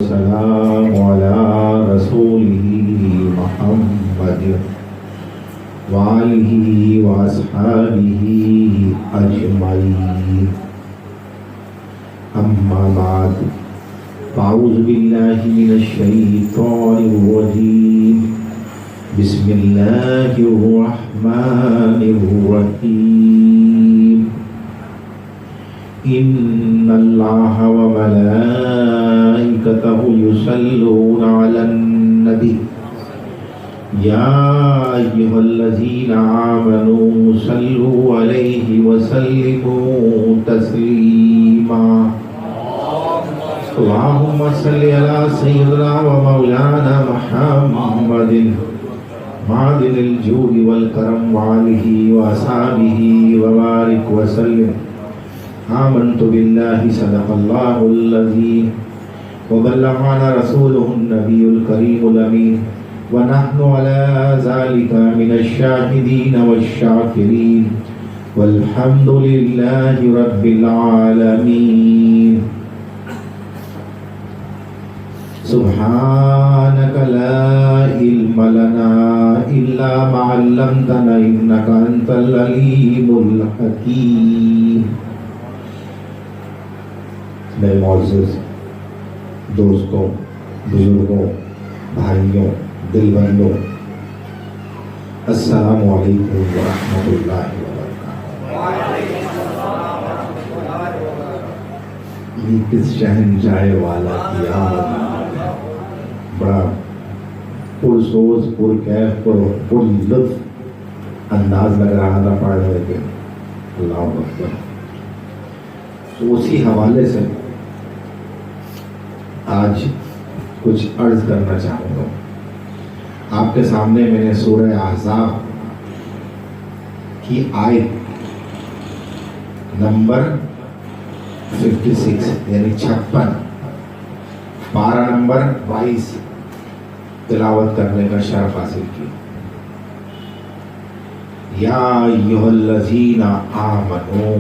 السلام على رسوله محمد وآله وأصحابه أجمعين أما بعد فأعوذ بالله من الشيطان الرجيم بسم الله الرحمن الرحيم إن الله وملائكته يصلون على النبي يا أيها الذين آمنوا صلوا عليه وسلموا تسليما اللهم صل على سيدنا ومولانا محمد معدن الجود والكرم وآله وأصحابه وبارك وسلم آمنت بالله صدق الله الذي وبلغنا رسوله النبي الكريم الأمين ونحن على ذلك من الشاهدين والشاكرين والحمد لله رب العالمين سبحانك لا علم لنا إلا ما علمتنا إنك أنت العليم الحكيم میرے معزز دوستوں، بزرگوں، بھائیوں، دل بندوں، السلام علیکم ورحمۃ اللہ وبرکاتہ۔ یہ کس شہنشاہ والا کی یاد، بڑا پرسوز، پرکیف، پر لطف انداز لگ رہا تھا پڑھنے کے۔ اللہ اکبر۔ تو اسی حوالے سے آج کچھ عرض کرنا چاہوں گا۔ آپ کے سامنے میں نے سورہ احزاب کی آیت نمبر 56 یعنی 56 پارہ نمبر 22 تلاوت کرنے کا شرف حاصل کیا۔ یا ایھا الذین آمنوا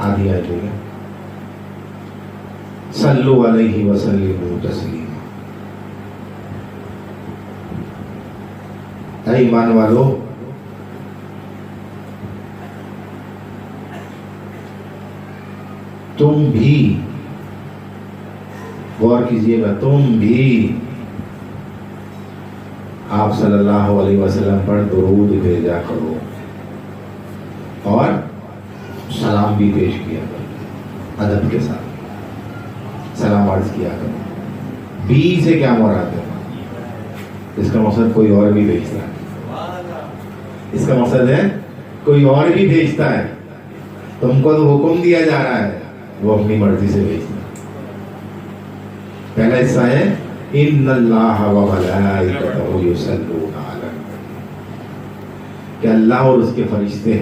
آدھی آیت ہے، صلو علیہ وسلموا تسلیما۔ اے ایمان والو، تم بھی غور کیجئے گا، تم بھی آپ صلی اللہ علیہ وسلم پر درود بھیجا کرو اور سلام بھی پیش کیا کرو، ادب کے ساتھ سلام عرض کیا کرو۔ بی سے کیا مراد ہے؟ اس کا مقصد کوئی اور بھی بھیجتا ہے، اس کا مقصد ہے کوئی اور بھی بھیجتا ہے، تم کو تو حکم دیا جا رہا ہے، وہ اپنی مرضی سے بھیجتا ہے۔ پہلا حصہ ہے ان اللہ وملائکتہ یصلون علی النبی، کہ اللہ اور اس کے فرشتے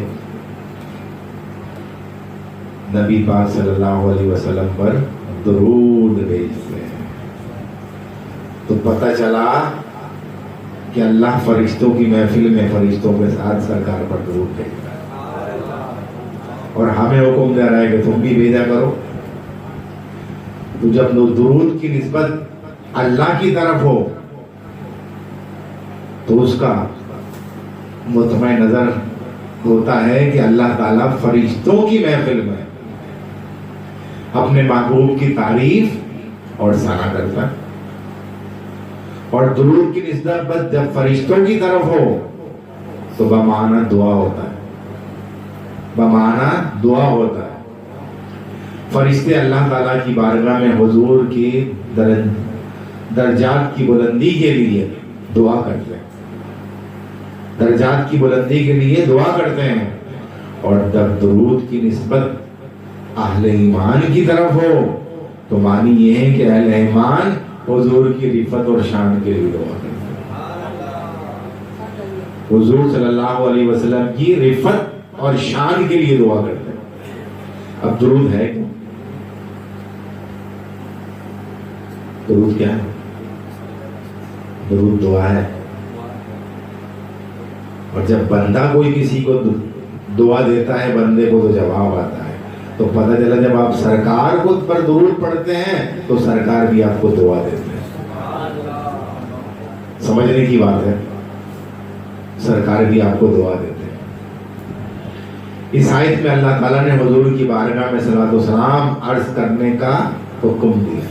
نبی پاک صلی اللہ علیہ وسلم پر درود بھیجتے ہیں۔ تو پتہ چلا کہ اللہ فرشتوں کی محفل میں فرشتوں کے ساتھ سرکار پر درود بھیجتا ہے، اور ہمیں حکم دے رہا ہے کہ تم بھی بھیجا کرو۔ تو جب درود کی نسبت اللہ کی طرف ہو تو اس کا مطمع نظر ہوتا ہے کہ اللہ تعالیٰ فرشتوں کی محفل میں اپنے محبوب کی تعریف اور ثنا کرتا ہے، اور درود کی نسبت جب فرشتوں کی طرف ہو تو بمعنی دعا ہوتا ہے، بمعنی دعا ہوتا ہے۔ فرشتے اللہ تعالیٰ کی بارگاہ میں حضور کی درجات کی بلندی کے لیے دعا کرتے ہیں، درجات کی بلندی کے لیے دعا کرتے ہیں، اور جب درود کی نسبت اہل ایمان کی طرف ہو تو معنی یہ ہے کہ اہل ایمان حضور کی رفعت اور شان کے لیے دعا کرتے ہیں، حضور صلی اللہ علیہ وسلم کی رفعت اور شان کے لیے دعا کرتے ہیں۔ اب درود ہے کیا؟ درود کیا ہے؟ درود دعا ہے، اور جب بندہ کوئی کسی کو دعا دیتا ہے بندے کو تو جواب آتا ہے، تو پتہ چلا جب آپ سرکار خود پر درود پڑھتے ہیں تو سرکار بھی آپ کو دعا دیتے ہیں. سمجھنے کی بات ہے, سرکار بھی آپ کو دعا دیتے ہیں. اس آیت میں اللہ تعالیٰ نے حضور کی بارگاہ میں صلوات و سلام عرض کرنے کا حکم دیا.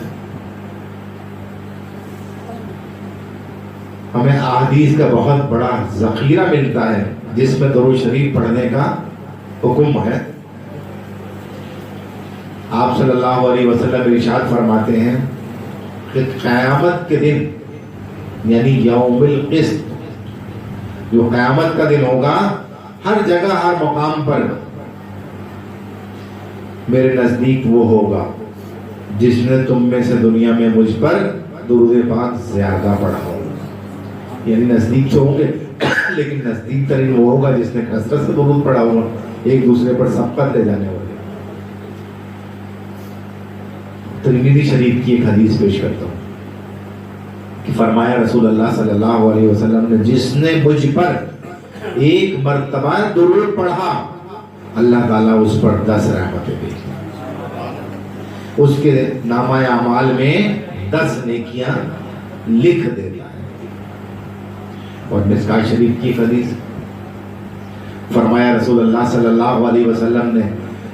ہمیں احادیث کا بہت بڑا ذخیرہ ملتا ہے جس میں درود شریف پڑھنے کا حکم ہے. آپ صلی اللہ علیہ وسلم ارشاد فرماتے ہیں کہ قیامت کے دن یعنی یوم القسط, جو قیامت کا دن ہوگا, ہر جگہ ہر مقام پر میرے نزدیک وہ ہوگا جس نے تم میں سے دنیا میں مجھ پر درود پاک زیادہ پڑھا ہوگا. یعنی نزدیک تو ہوں گے لیکن نزدیک ترین وہ ہوگا جس نے کثرت سے درود پڑھا ہوگا, ایک دوسرے پر سبقت لے جانے والے. ترمذی شریف کی ایک حدیث پیش کرتا ہوں کہ فرمایا رسول اللہ صلی اللہ علیہ وسلم نے, جس نے مجھ پر ایک مرتبہ درود پڑھا اللہ تعالیٰ اس پر 10 رحمتیں بھیجتا ہے, اس کے نامہ اعمال میں 10 نیکیاں لکھ دیتا ہے. اور مشکوٰۃ شریف کی حدیث فرمایا رسول اللہ صلی اللہ علیہ وسلم نے,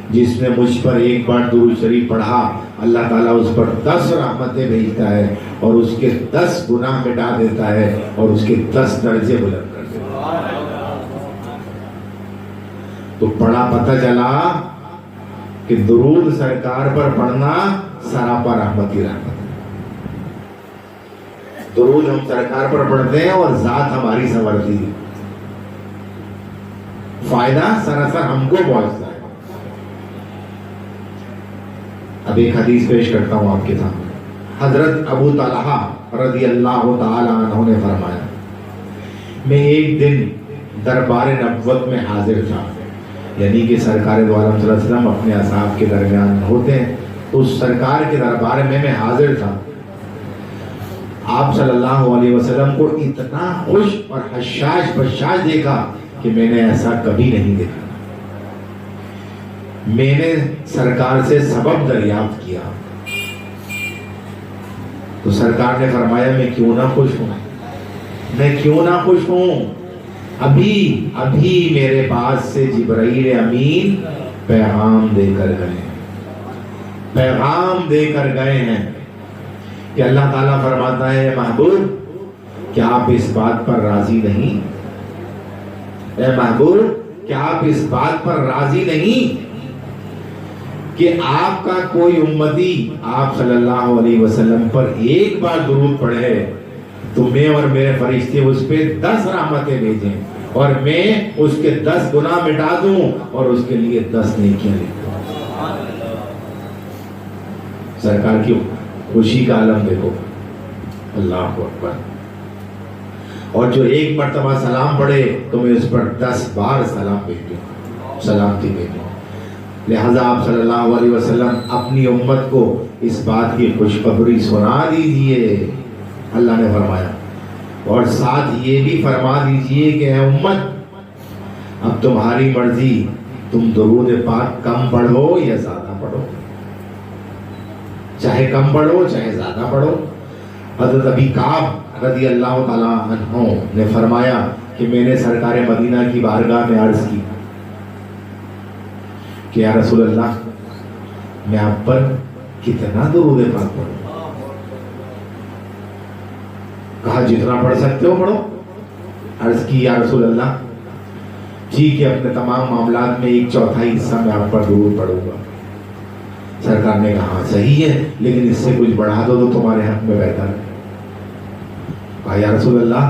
جس نے مجھ پر ایک بار درود شریف پڑھا اللہ تعالیٰ اس پر 10 رحمتیں بھیجتا ہے اور اس کے 10 گناہ مٹا دیتا ہے اور اس کے 10 درجے بلند کر دیتا ہے. تو پڑھا پتہ چلا کہ درود سرکار پر پڑھنا سراپا رحمت ہی رحمت ہے. درود ہم سرکار پر پڑھتے ہیں اور ذات ہماری سنورتی ہے, فائدہ سراسر ہم کو پہنچتا ہے. اب ایک حدیث پیش کرتا ہوں آپ کے سامنے. حضرت ابو طلحہ رضی اللہ تعالی عنہ نے فرمایا, میں ایک دن دربار نبوت میں حاضر تھا, یعنی کہ سرکار دو عالم صلی اللہ علیہ وسلم اپنے اصحاب کے درمیان ہوتے ہیں, تو اس سرکار کے دربار میں حاضر تھا. آپ صلی اللہ علیہ وسلم کو اتنا خوش اور حشاش بشاش دیکھا کہ میں نے ایسا کبھی نہیں دیکھا. میں نے سرکار سے سبب دریافت کیا تو سرکار نے فرمایا میں کیوں نہ خوش ہوں, میں کیوں نہ خوش ہوں. ابھی میرے پاس سے جبرائیل امین پیغام دے کر گئے ہیں کہ اللہ تعالیٰ فرماتا ہے محبوب کیا آپ اس بات پر راضی نہیں, اے محبوب کیا آپ اس بات پر راضی نہیں کہ آپ کا کوئی امتی آپ صلی اللہ علیہ وسلم پر ایک بار درود پڑھے تو میں اور میرے فرشتے اس پہ 10 رحمتیں بھیجیں اور میں اس کے 10 گناہ مٹا دوں اور اس کے لیے 10 نیکیاں لکھ دوں. سرکار کی خوشی کا عالم دیکھو, اللہ اکبر. اور جو ایک مرتبہ سلام پڑھے تو میں اس پر 10 بار سلام بھیجوں, سلامتی بھیجوں. لہذا آپ صلی اللہ علیہ وسلم اپنی امت کو اس بات کی خوشخبری سنا دیجئے, اللہ نے فرمایا, اور ساتھ یہ بھی فرما دیجئے کہ اے امت اب تمہاری مرضی, تم درود پاک کم پڑھو یا زیادہ پڑھو, چاہے کم پڑھو چاہے زیادہ پڑھو. حضرت ابی کعب رضی اللہ تعالیٰ عنہ نے فرمایا کہ میں نے سرکار مدینہ کی بارگاہ میں عرض کی کہ یا رسول اللہ میں آپ پر کتنا درود پاک پڑھوں. کہا جتنا پڑھ سکتے ہو پڑھو. عرض کی یا رسول اللہ ٹھیک ہے, اپنے تمام معاملات میں 1/4 حصہ میں آپ پر درود پڑھوں گا. سرکار نے کہا صحیح ہے لیکن اس سے کچھ بڑھا دو تو تمہارے حق میں بہتر ہے. کہا یا رسول اللہ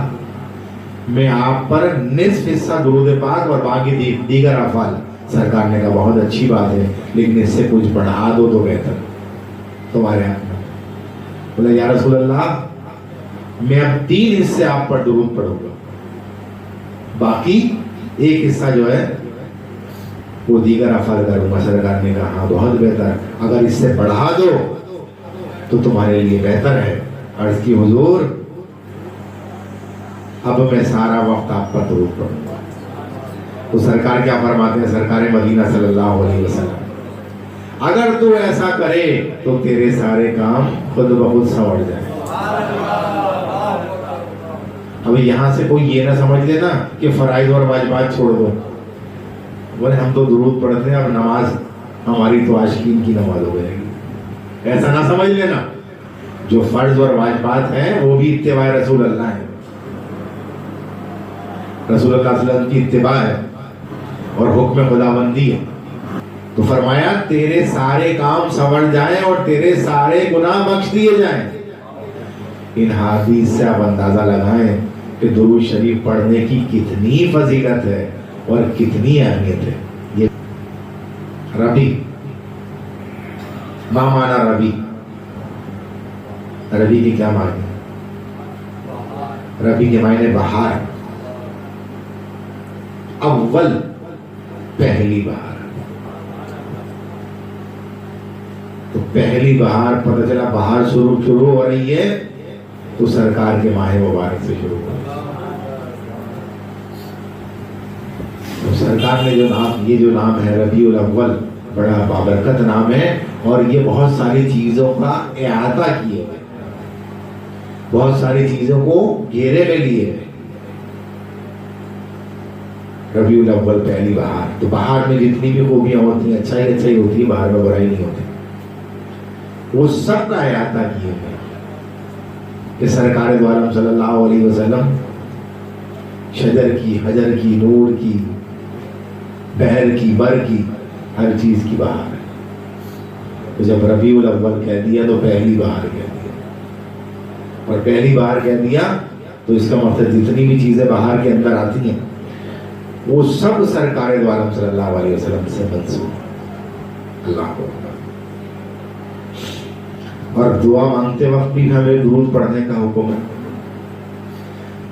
میں آپ پر نصف حصہ درود پاک اور باقی دیگر افعال. سرکار نے کہا بہت اچھی بات ہے لیکن اس سے کچھ بڑھا دو تو بہتر تمہارے حق میں. بولا یا رسول اللہ میں اب 3 حصے آپ پر درود پڑھوں گا, باقی 1 حصہ جو ہے وہ دیگر افعال کروں گا. سرکار نے کہا ہاں بہت بہتر, اگر اس سے بڑھا دو تو تمہارے لیے بہتر ہے. عرض کی حضور اب میں سارا وقت آپ پر درود پڑھوں گا. تو سرکار کیا فرماتے ہیں, سرکار مدینہ صلی اللہ علیہ وسلم اگر تو ایسا کرے تو تیرے سارے کام خود بخود سنور جائیں۔ اب یہاں سے کوئی یہ نہ سمجھ لینا کہ فرائض اور واجبات چھوڑ دو، بولے ہم تو درود پڑھتے ہیں، اب نماز ہماری تو عاشقین کی نماز ہو جائے گی، ایسا نہ سمجھ لینا۔ جو فرض اور واجبات ہیں وہ بھی اتباع رسول اللہ ہے، رسول اللہ صلی اللہ علیہ وسلم کی اتباع ہے اور حکم خداوندی ہے۔ تو فرمایا تیرے سارے کام سنور جائیں اور تیرے سارے گناہ بخش دیے جائیں۔ ان حدیث سے آپ اندازہ لگائیں کہ درود شریف پڑھنے کی کتنی فضیلت ہے اور کتنی اہمیت ہے۔ یہ ربی، ما معنی ربی؟ ربی کی کیا معنی؟ ربی کے معنی بہار، اول، پہلی بہار۔ تو پہلی بہار پتہ چلا بہار شروع ہو رہی ہے تو سرکار کے ماہ مبارک سے شروع ہو رہی ہے۔ تو سرکار نے جو نام، یہ جو نام ہے ربیع الاول، بڑا بابرکت نام ہے اور یہ بہت ساری چیزوں کا احاطہ کیے ہوئے، بہت ساری چیزوں کو گھیرے میں لیے ہوئے۔ ربیع الاول، پہلی بہار۔ تو بہار میں جتنی بھی خوبیاں ہوتی ہیں، اچھائی ہوتی ہے، بہار میں برائی نہیں ہوتی، وہ سب کا احاطہ کیے ہوئے کہ سرکار دو عالم صلی اللہ علیہ وسلم شجر کی، حجر کی، نور کی، بحر کی، بر کی، ہر چیز کی بہار ہے۔ تو جب ربیع الاول کہہ دیا تو پہلی بہار کہہ دیا، اور پہلی بہار کہہ دیا تو اس کا مطلب جتنی بھی چیزیں بہار کے اندر آتی ہیں وہ سب سرکار دو عالم صلی اللہ علیہ وسلم سے منسوب۔ اللہ کو اور دعا مانگتے وقت بھی ہمیں درود پڑھنے کا حکم ہے۔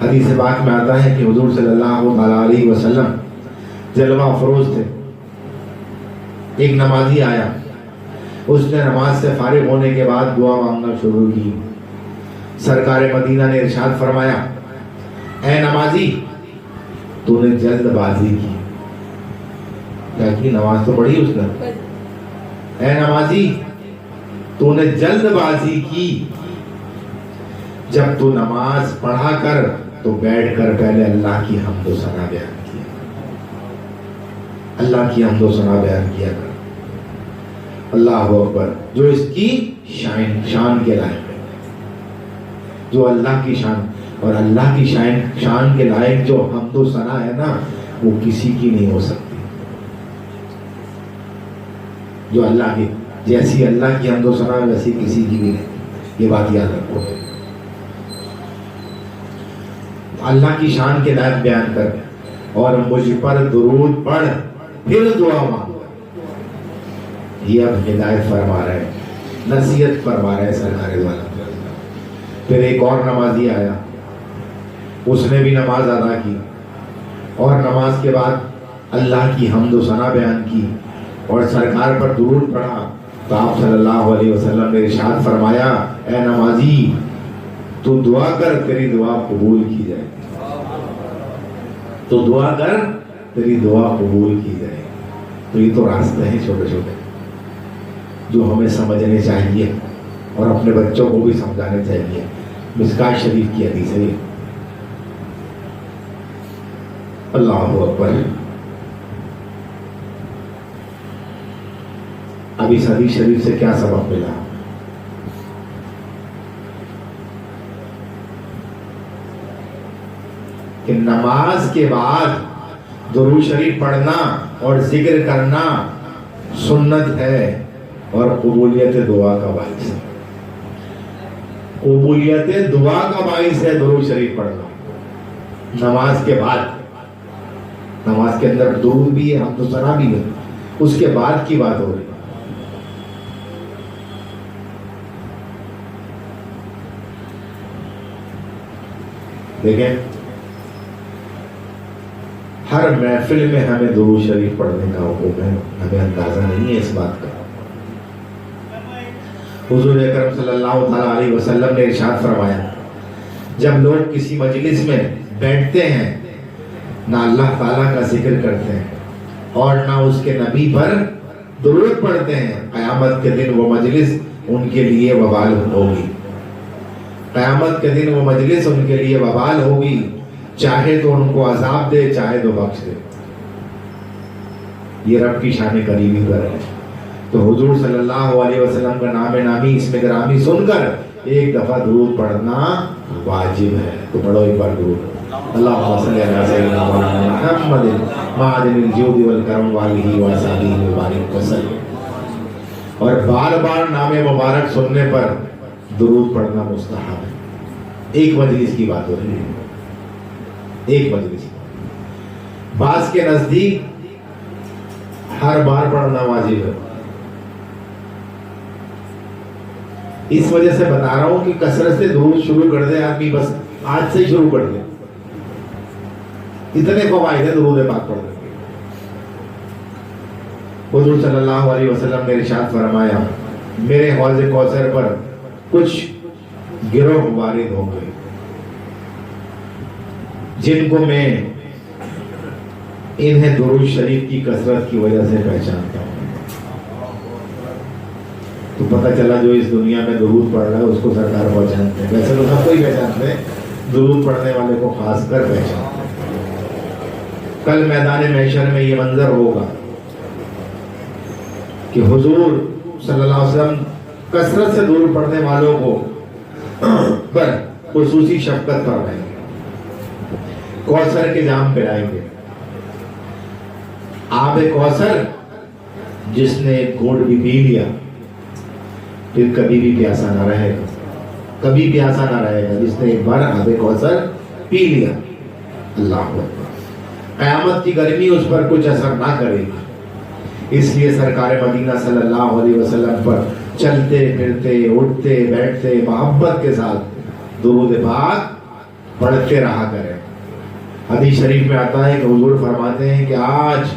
حدیث پاک میں آتا ہے کہ حضور صلی اللہ علیہ وسلم جلوہ افروز تھے۔ ایک نمازی آیا، اس نے نماز سے فارغ ہونے کے بعد دعا مانگنا شروع کی۔ سرکار مدینہ نے ارشاد فرمایا، اے نمازی تو نے جلد بازی کی۔ کیا کی؟ نماز تو پڑھی اس نے۔ اے نمازی تو نے جلد بازی کی، جب تو نماز پڑھا کر تو بیٹھ کر پہلے اللہ کی حمد و ثنا بیان کیا، اللہ کی حمد و ثنا بیان کیا کر۔ اللہ اکبر، جو اس کی شان کے لائق ہے، جو اللہ کی شان اور اللہ کی شان کے لائق جو حمد و ثنا ہے نا، وہ کسی کی نہیں ہو سکتی۔ جو اللہ کی، جیسی اللہ کی حمد و ثنا ویسی کسی کی بھی نہیں، یہ بات یاد رکھو۔ اللہ کی شان کے لائق بیان کر اور مجھ پر درود پڑھ، پھر دعا مانگ۔ یہ اب ہدایت فرما رہے ہیں، نصیحت فرما رہے ہیں سرکار دو عالم۔ پھر ایک اور نمازی آیا، اس نے بھی نماز ادا کی اور نماز کے بعد اللہ کی حمد و ثنا بیان کی اور سرکار پر درود پڑھا۔ تو آپ صلی اللہ علیہ وسلم نے ارشاد فرمایا، اے نمازی تو دعا کر، تیری دعا قبول کی جائے، تو دعا کر، تیری دعا قبول کی جائے۔ تو یہ تو راستے ہیں چھوٹے چھوٹے جو ہمیں سمجھنے چاہیے اور اپنے بچوں کو بھی سمجھانے چاہیے۔ مشکاہ شریف کی حدیث ہے۔ اللہ اکبر۔ اب اس حدیث شریف سے کیا سبق ملا؟ کہ نماز کے بعد درود شریف پڑھنا اور ذکر کرنا سنت ہے اور قبولیت دعا کا باعث ہے۔ قبولیت دعا کا باعث ہے درود شریف پڑھنا نماز کے بعد۔ نماز کے اندر درود بھی ہے، حمد و ثنا بھی ہے، اس کے بعد کی بات ہو رہی ہے۔ دیکھیں، ہر محفل میں ہمیں درود شریف پڑھنے کا حکم ہے، ہمیں اندازہ نہیں ہے اس بات کا۔ حضور اکرم صلی اللہ تعالیٰ علیہ وسلم نے ارشاد فرمایا، جب لوگ کسی مجلس میں بیٹھتے ہیں نہ اللہ تعالیٰ کا ذکر کرتے ہیں اور نہ اس کے نبی پر درود پڑھتے ہیں، قیامت کے دن وہ مجلس ان کے لیے وبال ہوگی، قیامت کے دن وہ مجلس ان کے لیے وبال ہوگی، چاہے تو ان کو عذاب دے، چاہے تو بخش دے۔ یہ رب کی شان قریبی پر ہے۔ تو حضور صلی اللہ علیہ وسلم کا نام نامی اسم گرامی سن کر ایک دفعہ درود پڑھنا واجب ہے۔ تو پڑھو ایک بار درود، اللہم صلی علی سیدنا محمد معدن الجود والکرم والہ وصحبہ وبارک وسلم۔ اور بار بار نام مبارک سننے پر درود پڑھنا مستحب ہے۔ ایک مجلس کی بات ہو رہی ہے، ایک مجلس۔ بعض کے نزدیک ہر بار پڑھنا واجب ہے۔ اس وجہ سے بتا رہا ہوں کہ کثرت سے درود شروع کر دے آدمی، بس آج سے شروع کر دے، اتنے فوائد ہیں درود پاک پڑھنے کے۔ حضور صلی اللہ علیہ وسلم نے ارشاد فرمایا، میرے حوض کوثر پر کچھ گروہ وارد ہوں گے جن کو میں انہیں درود شریف کی کثرت کی وجہ سے پہچانتا ہوں۔ تو پتہ چلا جو اس دنیا میں درود پڑھ رہا ہے اس کو سرکار پہچانتے ہیں، ویسے تو سب کو ہی پہچانتے ہیں، درود پڑھنے والے کو خاص کر پہچانتے ہیں۔ کل میدان محشر میں یہ منظر ہوگا کہ حضور صلی اللہ علیہ وسلم کثرت سے درود پڑھنے والوں کو پر خصوصی شفقت فرمائیں گے، کوثر کے جام پلائیں گے۔ آب کوثر جس نے ایک گھونٹ بھی پی لیا پھر کبھی بھی پیاسا نہ رہے گا، کبھی پیاسا نہ رہے گا، جس نے ایک بار آب کوثر پی لیا۔ اللہ اکبر۔ قیامت کی گرمی اس پر کچھ اثر نہ کرے گی، اس لیے سرکار مدینہ صلی اللہ علیہ وسلم پر چلتے پھرتے اٹھتے بیٹھتے محبت کے ساتھ درود پاک پڑھتے رہا کریں۔ حدیث شریف میں آتا ہے کہ حضور فرماتے ہیں کہ آج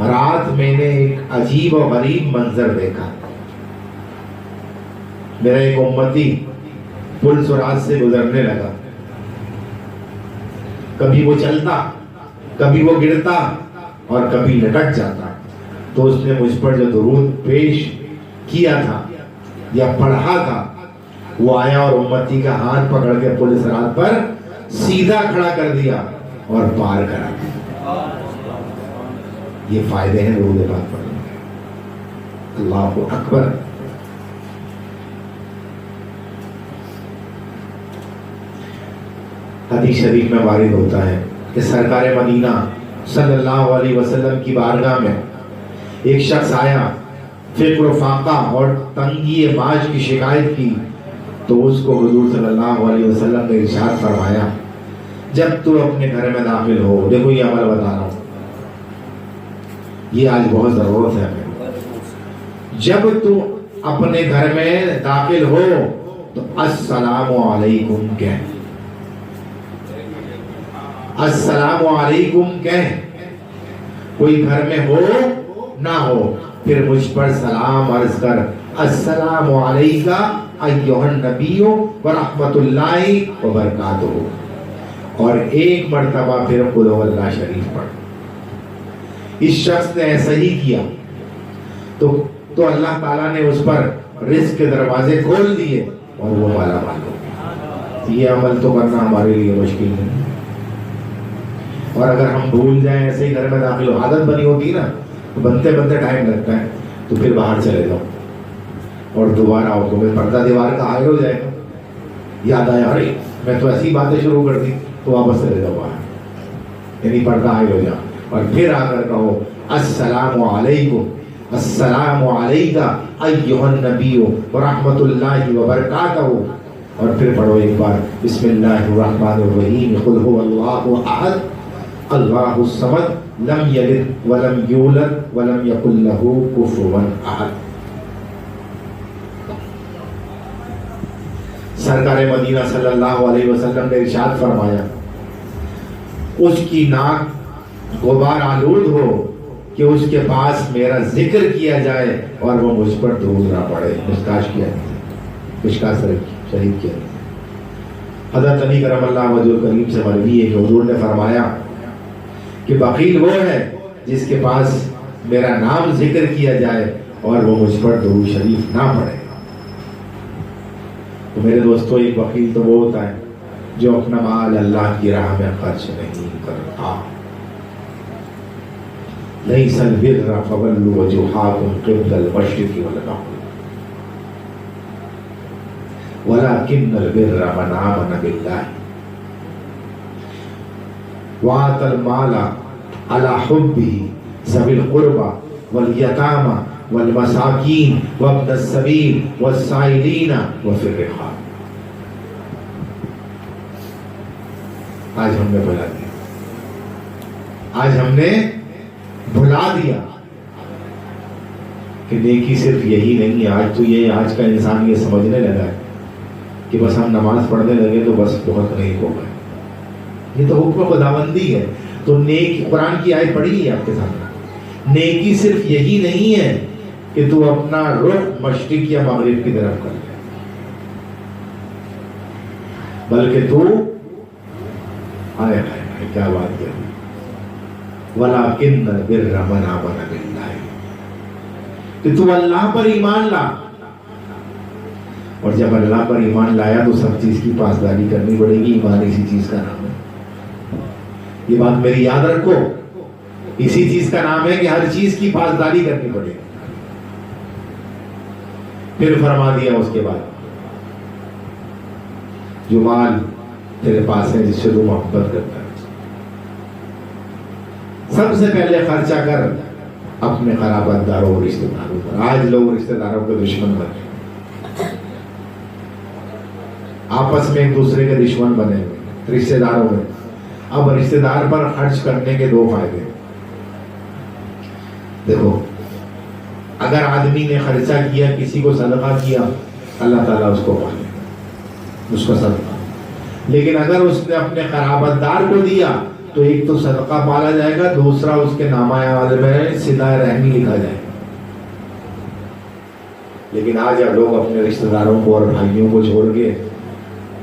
رات میں نے ایک عجیب و غریب منظر دیکھا، میرا ایک امتی پل سرات سے گزرنے لگا، کبھی وہ چلتا، کبھی وہ گرتا اور کبھی لٹک جاتا، تو اس نے مجھ پر جو درود پیش کیا تھا یا پڑھا تھا وہ آیا اور امتی کا ہاتھ پکڑ کے پل صراط پر سیدھا کھڑا کر دیا اور پار کرا دیا۔ یہ فائدے ہیں درود پاک پڑھنے کے۔ اللہ اکبر۔ حدیث شریف میں وارد ہوتا ہے کہ سرکار مدینہ صلی اللہ علیہ وسلم کی بارگاہ میں ایک شخص آیا، فقر و فاقہ اور تنگی باش کی شکایت کی، تو اس کو حضور صلی اللہ علیہ وسلم نے ارشاد فرمایا، جب تو اپنے گھر میں داخل ہو، دیکھو یہ عمل بتا رہا ہوں، یہ آج بہت ضرورت ہے ہمیں، جب تو اپنے گھر میں داخل ہو تو السلام علیکم کہہ، السلام علیکم کہہ، کوئی گھر میں ہو نہ ہو پھر مجھ پر سلام عرض کر، السلام علیکہ ایھا النبی ورحمۃ اللہ وبرکاتہ، اور ایک مرتبہ پھر قل ہو اللہ شریف پڑھ۔ اس شخص نے ایسا ہی کیا تو اللہ تعالیٰ نے اس پر رزق کے دروازے کھول دیے اور وہ مالا مال ہو گیا۔ یہ عمل تو کرنا ہمارے لیے مشکل ہے، اور اگر ہم بھول جائیں ایسے ہی گھر میں داخل ہو، عادت بنی ہوتی نا، تو بنتے بنتے ٹائم لگتا ہے، تو پھر باہر چلے جاؤ اور دوبارہ آؤ تو میں پردہ دیوار کا حائل ہو جائے گا، یاد آیا ارے میں تو ایسی باتیں شروع کر دی، تو واپس چلے جاؤ باہر، یعنی پردہ حائل ہو جاؤ، اور پھر آ کر کہو السلام علیکم، السلام علیکہ ایھا النبی ورحمۃ اللہ وبرکاتہ، اور پھر پڑھو ایک بار بسم اللہ الرحمن الرحیم، قل هو اللہ احد اللہ الصمد لم یلد ولم یولد ولم یکن لہ کفوا احد۔ سرکار مدینہ صلی اللہ علیہ وسلم نے ارشاد فرمایا، اس کی ناک غبار آلود ہو کہ اس کے پاس میرا ذکر کیا جائے اور وہ مجھ پر درود نہ پڑے۔ مشکاہ شریف کیا۔ حضرت علی کرم اللہ وجہ کریم سے مروی ہے کہ حضور نے فرمایا کہ بخیل وہ ہے جس کے پاس میرا نام ذکر کیا جائے اور وہ مجھ پر درود شریف نہ پڑھے. تو میرے دوستو ایک وکیل تو وہ ہوتا ہے جو اپنا مال اللہ کی راہ میں خرچ نہیں کرتا. لیس البر فولوا وجوہکم قبل المشرق والمغرب ولكن البر من آمن بالله وآتى المال على حبه ذوي القربى واليتامى والمساکین وابن السبیل والسائلین وفی الرقاب. آج ہم نے بھلا دیا, آج ہم نے بھلا دیا کہ نیکی صرف یہی نہیں ہے. آج تو یہ آج کا انسان یہ سمجھنے لگا ہے کہ بس ہم نماز پڑھنے لگے تو بس بہت نہیں ہو گئے. یہ تو حکم خداوندی ہے. تو نیک قرآن کی آیت پڑھی ہے آپ کے سامنے. نیکی صرف یہی نہیں ہے کہ تو اپنا رخ مشرق یا مغرب کی طرف کر لے, بلکہ تو آئے کیا بات ہے, وَلَٰكِنَّ الْبِرَّ مَنْ آمَنَ بِاللَّهِ, کہ تو اللہ پر ایمان لا. اور جب اللہ پر ایمان لایا تو سب چیز کی پاسداری کرنی پڑے گی. ایمان اسی چیز کا نام ہے, یہ بات میری یاد رکھو. اسی چیز کا نام ہے کہ ہر چیز کی پاسداری کرنی پڑے گی. پھر فرما دیا اس کے بعد, جو مال تیرے پاس ہے جس سے تو محبت کرتا ہے, سب سے پہلے خرچہ کر اپنے قرابت داروں اور رشتہ داروں پر. آج لوگ رشتہ داروں کے دشمن بنے, آپس میں ایک دوسرے کے دشمن بنے ہوئے رشتہ داروں میں. اب رشتہ دار پر خرچ کرنے کے دو فائدے. دیکھو, اگر آدمی نے خرچہ کیا, کسی کو صدقہ کیا, اللہ تعالیٰ اس کو پالے, اس کا صدقہ. لیکن اگر اس نے اپنے قرابت دار کو دیا تو ایک تو صدقہ پالا جائے گا, دوسرا اس کے نامہ اعمال میں صلہ رحمی لکھا جائے گا. لیکن آج لوگ اپنے رشتہ داروں کو اور بھائیوں کو چھوڑ کے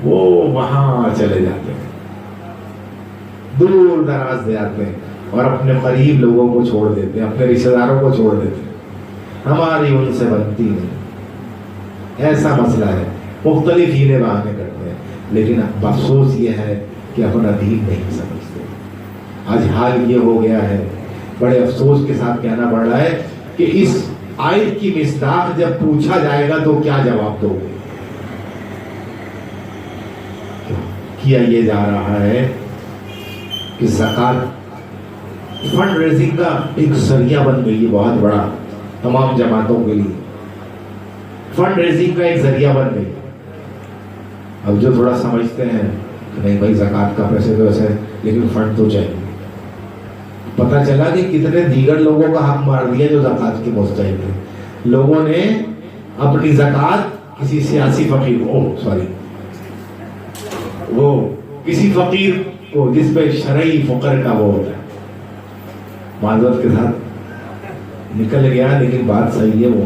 وہ وہاں چلے جاتے ہیں, دور دراز دے جاتے ہیں, اور اپنے قریب لوگوں کو چھوڑ دیتے ہیں, اپنے رشتہ داروں کو چھوڑ دیتے ہیں. ہماری ان سے بنتی نہیں, ایسا مسئلہ ہے. مختلف ہیلے بہانے کرتے ہیں, لیکن افسوس یہ ہے کہ اپنا دین نہیں سمجھتے. آج حال یہ ہو گیا ہے, بڑے افسوس کے ساتھ کہنا پڑ رہا ہے کہ اس آیت کی مصداق جب پوچھا جائے گا تو کیا جواب دو گے. کیا یہ جا رہا ہے کہ زکوٰۃ فنڈ ریزنگ کا ایک ذریعہ بن گئی ہے بہت بڑا, تمام جماعتوں کے لیے فنڈ ریزنگ کا ایک ذریعہ بن گئی. اب جو تھوڑا سمجھتے ہیں کہ نہیں بھائی زکوٰۃ کا پیسے تو ایسے, لیکن فنڈ تو چاہیے. پتہ چلا کہ کتنے دیگر لوگوں کا حق مار دیا جو زکوٰۃ کے مستحق تھے. لوگوں نے اپنی زکوٰۃ کسی سیاسی فقیر وہ کسی فقیر کو جس پہ شرعی فقر کا وہ ہوتا ہے, معذرت کے ساتھ نکل گیا لیکن بات صحیح ہے. وہ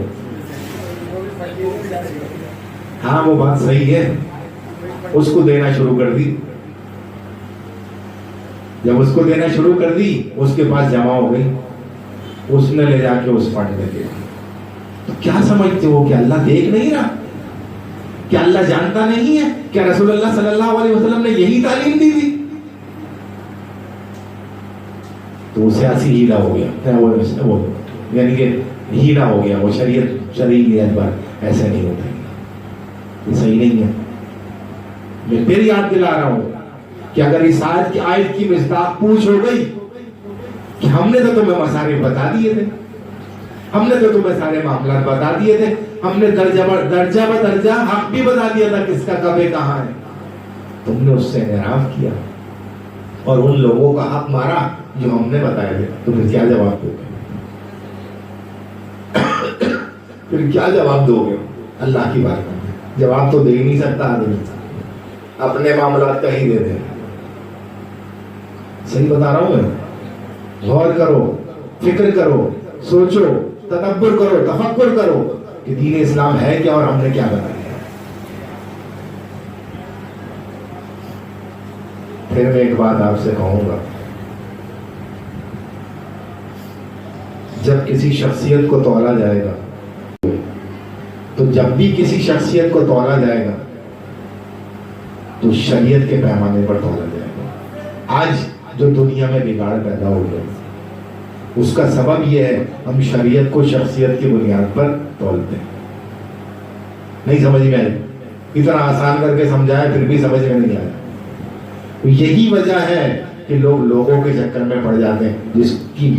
ہاں وہ بات صحیح ہے, اس کو دینا شروع کر دی. جب اس کو دینا شروع کر دی, اس کے پاس جمع ہو گئی, اس نے لے جا کے اس فنڈ میں دے دی. تو کیا سمجھتے ہو کہ اللہ دیکھ نہیں رہا, کیا اللہ جانتا نہیں ہے, کیا رسول اللہ صلی اللہ علیہ وسلم نے یہی تعلیم دی تھی؟ تو وہ سیاسی ہیلا ہو گیا, وہ یعنی کہ ہیلا ہو گیا. وہ شریعت شرعی نیت پر ایسے نہیں ہوتا, یہ صحیح نہیں ہے. میں پھر یاد دلا رہا ہوں کہ اگر اس آیت کی مصداق پوچھ ہو گئی کہ ہم نے تو تمہیں مسائل بتا دیے تھے, ہم نے تو تمہیں سارے معاملات بتا دیے تھے, ہم نے درجہ بدرجہ حق بھی بتا دیا تھا کس کا کب ہے کہاں ہے, تم نے اس سے انحراف کیا اور ان لوگوں کا حق مارا جو ہم نے بتایا تھے, تو پھر کیا جواب دو گے؟ پھر کیا جواب دو گے اللہ کی بات میں؟ جواب تو دے ہی نہیں سکتا آدمی, اپنے معاملات کا ہی دے دے. صحیح بتا رہا ہوں میں؟ غور کرو, فکر کرو, سوچو, تدبر کرو, تفکر کرو کہ دین اسلام ہے کیا اور ہم نے کیا بتایا. پھر میں ایک بات آپ سے کہوں گا, جب کسی شخصیت کو تولا جائے گا تو جب بھی کسی شخصیت کو تولا جائے گا تو شریعت کے پیمانے پر تولا جائے گا. آج جو دنیا میں بگاڑ پیدا ہو گیا اس کا سبب یہ ہے ہم شریعت کو شخصیت کی بنیاد پر تولتے ہیں. نہیں سمجھ میں آئی؟ اتنا آسان کر کے سمجھایا پھر بھی سمجھ میں نہیں آیا. یہی وجہ ہے کہ لوگ لوگوں کے چکر میں پڑ جاتے ہیں جس کی